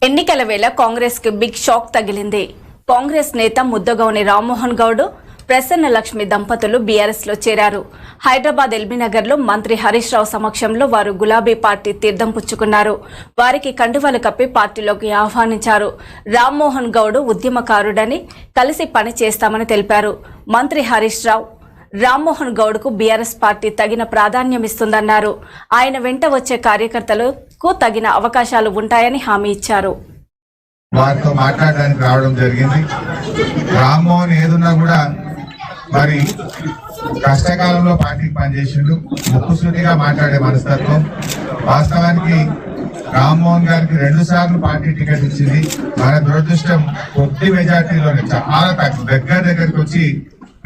ఎన్నికల వేళ కాంగ్రెస్ కి బిగ్ షాక్ తగిలింది. కాంగ్రెస్ నేత ముద్దగౌని రామ్మోహన్ గౌడ్, ప్రసన్న లక్ష్మి దంపతులు బీఆర్ఎస్ లో చేరారు. హైదరాబాద్ ఎల్బీనగర్ లో మంత్రి హరీష్ రావు సమక్షంలో వారు గులాబీ పార్టీ తీర్థం పుచ్చుకున్నారు. వారికి కండువాలు కప్పి పార్టీలోకి ఆహ్వానించారు. రామ్మోహన్ గౌడ్ ఉద్యమకారుడని, కలిసి పని చేస్తామని తెలిపారు. మంత్రి హరీష్ రావు రామ్మోహన్ గౌడ్ కు బీఆర్ఎస్ పార్టీ తగిన ప్రాధాన్యమిస్తుందన్నారు. ఆయన వెంట వచ్చే కార్యకర్తలకు తగిన అవకాశాలు ఉంటాయని హామీ ఇచ్చారు. వారితో మాట్లాడడానికి రావడం జరిగింది. రామ్మోహన్ ఏదున్నా కూడా మరి కష్టకాలంలో పార్టీకి పనిచేసిండు. ముక్కుసూటిగా మాట్లాడే మనస్తత్వం. వాస్తవానికి రామ్మోహన్ గారికి 2 సార్లు పార్టీ టికెట్ ఇచ్చింది. మన దురదృష్టం కొద్ది మెజార్టీలోనే చాలా దగ్గరికి వచ్చి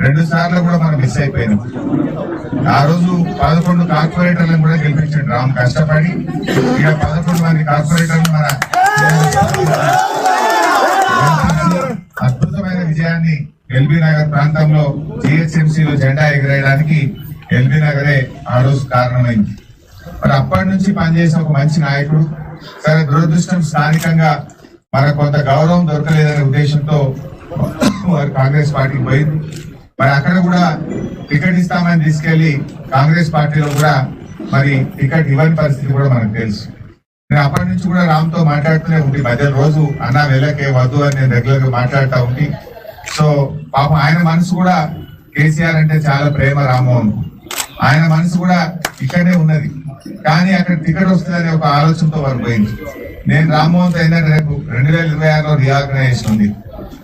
2 సార్లు కూడా మనం మిస్ అయిపోయినాం. ఆ రోజు 11 కార్పొరేటర్లను కూడా గెలిపించండి రామ్ కష్టపడి. ఇక 11 మంది కార్పొరేటర్లు మన అద్భుతమైన విజయాన్ని ఎల్బీ నగర్ ప్రాంతంలో జిహెచ్ఎంసీలో జెండా ఎగరేయడానికి ఎల్బీ నగరే ఆ రోజు కారణమైంది. మరి అప్పటి నుంచి పనిచేసిన ఒక మంచి నాయకుడు. సరే దురదృష్టం స్థానికంగా మనకు కొంత గౌరవం దొరకలేదనే ఉద్దేశంతో వారు కాంగ్రెస్ పార్టీకి పోయింది. మరి అక్కడ కూడా టికెట్ ఇస్తామని తీసుకెళ్లి కాంగ్రెస్ పార్టీలో కూడా మరి టికెట్ ఇవ్వని పరిస్థితి కూడా మనకు తెలుసు. నేను అప్పటి నుంచి కూడా రామ్తో మాట్లాడుతూనే ఉండి మధ్య రోజు అన్నా వెళ్ళకే వద్దు అని నేను రెగ్యులర్ గా మాట్లాడుతూ ఉండి. సో పాపం ఆయన మనసు కూడా కేసీఆర్ అంటే చాలా ప్రేమ రామ్మోహన్. ఆయన మనసు కూడా ఇక్కడనే ఉన్నది. కానీ అక్కడ టికెట్ వస్తుందనే ఒక ఆలోచనతో వారు పోయింది. నేను రామ్మోహన్తో ఏంటంటే రేపు 2026లో రీఆర్గనైజేషన్ ఉంది.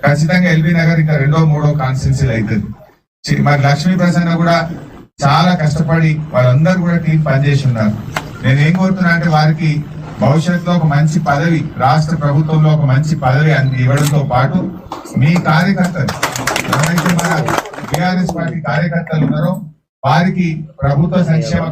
ఖచ్చితంగా ఎల్బీ నగర్ ఇంకా 2వ 3వ కాన్స్టిట్యున్సీలు అవుతుంది. మరి లక్ష్మీ ప్రసన్న కూడా చాలా కష్టపడి వాళ్ళందరూ కూడా టీం పనిచేసి ఉన్నారు. నేను ఏం కోరుతున్నా అంటే వారికి భవిష్యత్తులో ఒక మంచి పదవి, రాష్ట్ర ప్రభుత్వంలో ఒక మంచి పదవి ఇవ్వడంతో పాటు మీ కార్యకర్తలు ఎవరైతే మన బీఆర్ఎస్ పార్టీ కార్యకర్తలు ఉన్నారో వారికి ప్రభుత్వ సంక్షేమ